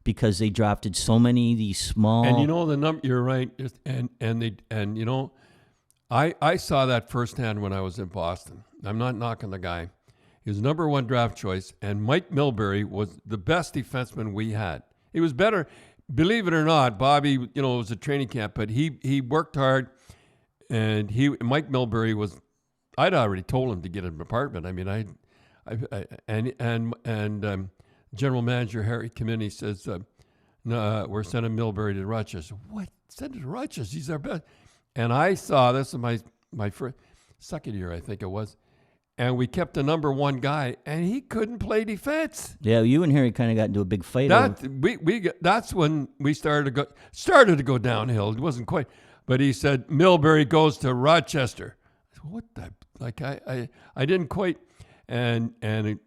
because they drafted so many of these small. And the number. You're right. I saw that firsthand when I was in Boston. I'm not knocking the guy. He was number one draft choice, and Mike Milbury was the best defenseman we had. He was better, believe it or not. Bobby, it was a training camp, but he worked hard, and Mike Milbury was. I'd already told him to get an apartment. I mean, General Manager Harry Kamini says, "No, we're sending Milbury to Rochester." What? Send him to Rochester? He's our best. And I saw this in my first, second year, I think it was. And we kept the number one guy, and he couldn't play defense. Yeah, you and Harry kind of got into a big fight. That's when we started to go downhill. It wasn't quite, but he said Milbury goes to Rochester. I said, what the? Like I didn't quite. And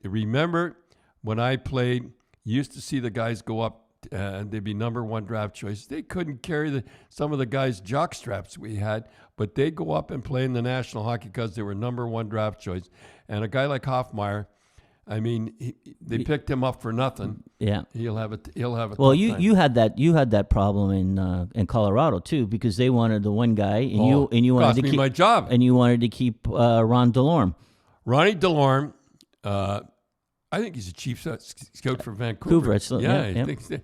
remember when I played, you used to see the guys go up. And they'd be number one draft choice. They couldn't carry some of the guys' jock straps we had, but they'd go up and play in the National Hockey because they were number one draft choice. And a guy like Hoffmeyer, I mean, they picked him up for nothing. Yeah, he'll have it. Well, you had that problem in Colorado too, because they wanted the one guy, and you wanted to keep my job, and you wanted to keep Ron Delorme. Ronnie Delorme. I think he's a chief scout for Vancouver. Yeah. I think so.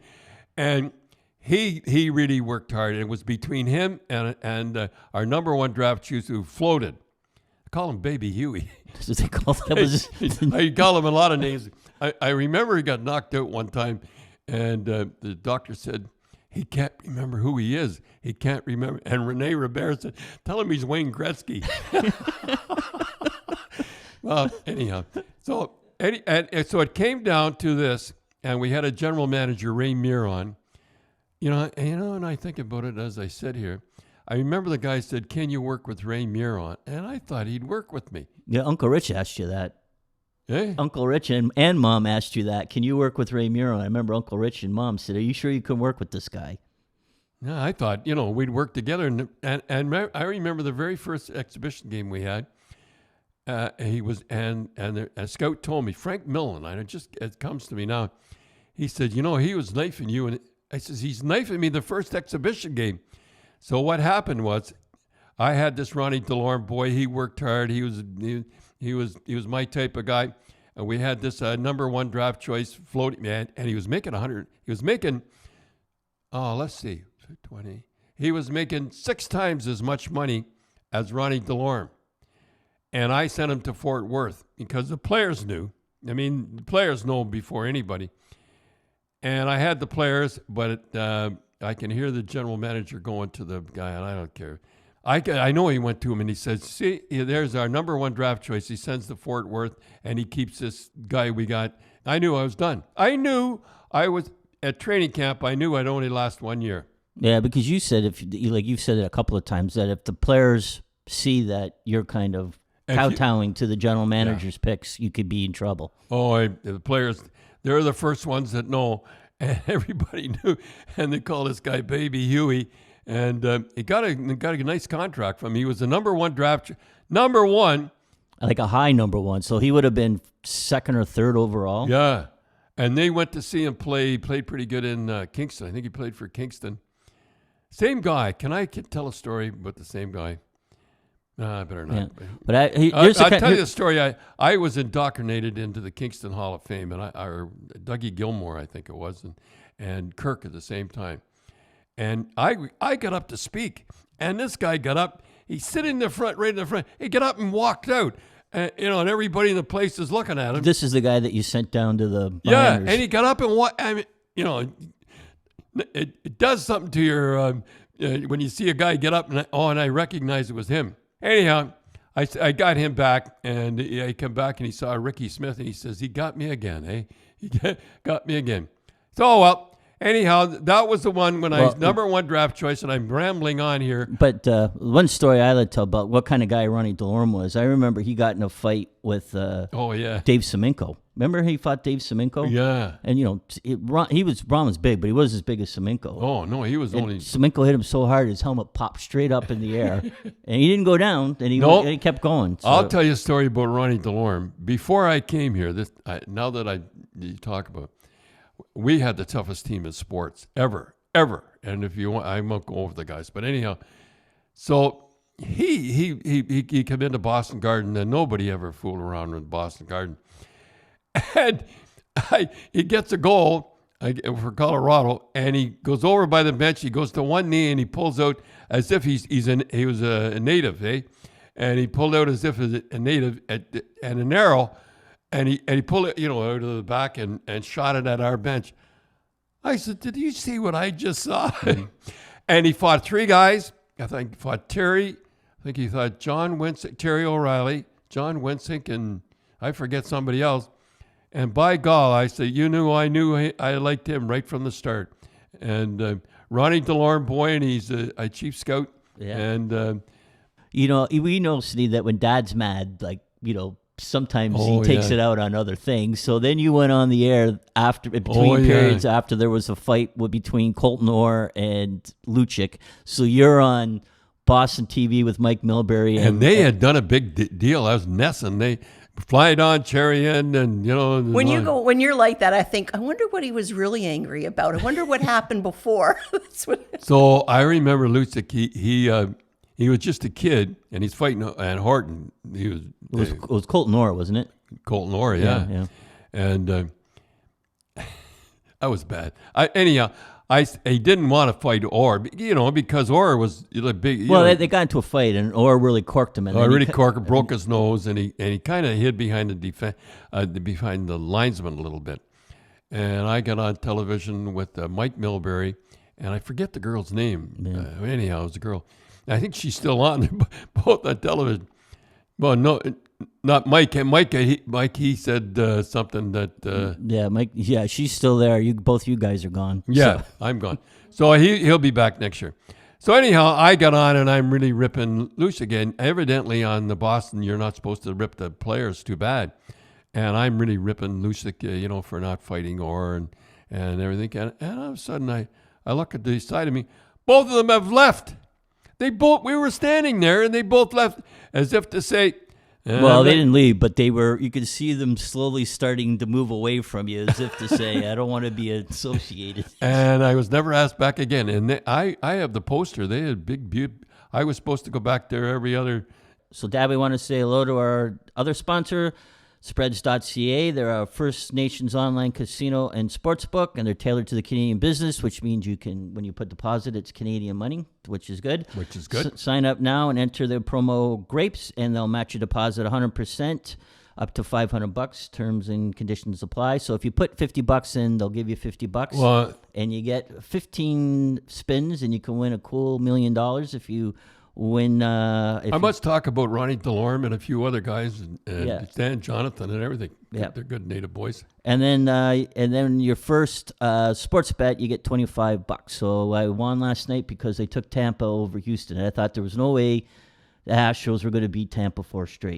And he really worked hard. And it was between him and our number one draft choice who floated. I call him Baby Huey. They call that I call him a lot of names. I remember he got knocked out one time, and the doctor said he can't remember who he is. He can't remember. And Rene Robert said, "Tell him he's Wayne Gretzky." Well, anyhow, so it came down to this, and we had a general manager, Ray Miron. And I think about it as I sit here. I remember the guy said, "Can you work with Ray Miron?" And I thought he'd work with me. Yeah, Uncle Rich asked you that. Hey? Uncle Rich and Mom asked you that. Can you work with Ray Miron? I remember Uncle Rich and Mom said, "Are you sure you can work with this guy?" Yeah, I thought, we'd work together. And I remember the very first exhibition game we had. He was, and a scout told me, Frank Millen, it comes to me now. He said, he was knifing you. And I says, he's knifing me the first exhibition game. So what happened was, I had this Ronnie Delorme boy. He worked hard. He was my type of guy. And we had this number one draft choice floating man, and he was making 100. He was making, let's see, 20. He was making 6 times as much money as Ronnie Delorme. And I sent him to Fort Worth because the players knew. I mean, the players know before anybody. And I had the players, but I can hear the general manager going to the guy, and I don't care. I know he went to him, and he says, "See, there's our number one draft choice. He sends to Fort Worth, and he keeps this guy we got." I knew I was done. I knew I was at training camp. I knew I'd only last 1 year. Yeah, because you said, you've said it a couple of times, that if the players see that you're kind of kowtowing to the general manager's picks, you could be in trouble. The players, they're the first ones that know, and everybody knew, and they call this guy Baby Huey, and he got a nice contract from him. He was the number one draft, number one. Like a high number one, so he would have been second or third overall. Yeah, and they went to see him play. He played pretty good in Kingston. I think he played for Kingston. Same guy. Can I tell a story about the same guy? No, I better not. Yeah. But I'll tell you the story. I was indoctrinated into the Kingston Hall of Fame, and or Dougie Gilmore, I think it was, and Kirk at the same time. And I got up to speak, and this guy got up. He's sitting in the front, right in the front. He got up and walked out, and everybody in the place is looking at him. This is the guy that you sent down to the minors. and he got up and walked. I mean, it does something to your when you see a guy get up and I recognize it was him. Anyhow, I got him back, and he come back, and he saw Ricky Smith, and he says, "He got me again, eh? He got me again." So, well, anyhow, that was the one when I was number one draft choice, and I'm rambling on here. But one story I like to tell about what kind of guy Ronnie Delorme was, I remember he got in a fight with Dave Semenko. Remember he fought Dave Semenko? Yeah. And, Ron was big, but he wasn't as big as Semenko. Oh, no, he was only... Semenko hit him so hard, his helmet popped straight up in the air. And he didn't go down, and he kept going. So. I'll tell you a story about Ronnie Delorme. Before I came here, now that you talk about we had the toughest team in sports ever. And if you want, I won't go over the guys, but anyhow, so he came into Boston Garden, and nobody ever fooled around with Boston Garden. And he gets a goal for Colorado, and he goes over by the bench. He goes to one knee, and he pulls out as if he was a native, eh? And he pulled out as if a native and an arrow, and he pulled it, out of the back and shot it at our bench. I said, "Did you see what I just saw?" And he fought 3 guys. I think he fought Terry. I think he fought John Winsink, Terry O'Reilly, John Winsink, and I forget somebody else. And by God, I said, I knew I liked him right from the start. And Ronnie DeLorme Boyne, he's a chief scout. Yeah. And we know, Steve, that when Dad's mad, sometimes he takes it out on other things. So then you went on the air between periods after there was a fight between Colton Orr and Lucic. So you're on Boston TV with Mike Milbury. And they had done a big deal. That was Nesson. They flied on Cherian and, When you're like that, I think, I wonder what he was really angry about. I wonder what happened before. So I remember Lucic, he was just a kid, and he's fighting at Horton. It was Colton Orr, wasn't it? Colton Orr, yeah. And that was bad. He didn't want to fight Orr, because Orr was big. They got into a fight, and Orr really corked him. And broke his nose, and he kind of hid behind behind the linesman a little bit. And I got on television with Mike Milbury, and I forget the girl's name. Yeah. Anyhow, it was a girl. I think she's still on both on television. Well, no, not Mike. Mike, he said something that. Mike. Yeah, she's still there. Both you guys are gone. Yeah, so. I'm gone. So he'll be back next year. So anyhow, I got on, and I'm really ripping Lucic again. Evidently, on the Boston, you're not supposed to rip the players too bad, and I'm really ripping Lucic, for not fighting Orr and everything. And all of a sudden, I look at the side of me. Both of them have left. We were standing there, and they both left as if to say. Well, they didn't leave, but you could see them slowly starting to move away from you as if to say, I don't want to be associated. And I was never asked back again. And I have the poster. They had I was supposed to go back there every other. So, Dad, we want to say hello to our other sponsor, Spreads.ca. They're our First Nations online casino and sportsbook, and they're tailored to the Canadian business, which means you can, when you put deposit, it's Canadian money, which is good. Sign up now and enter the promo GRAPES, and they'll match your deposit 100% up to $500. Terms and conditions apply. So if you put $50 in, they'll give you $50. Well, and you get 15 spins, and you can win a cool $1 million if you win. I must talk about Ronnie DeLorme and a few other guys, and Stan Jonathan and everything. Yeah. They're good native boys. And then your first sports bet, you get $25. So I won last night because they took Tampa over Houston. And I thought there was no way the Astros were going to beat Tampa 4 straight.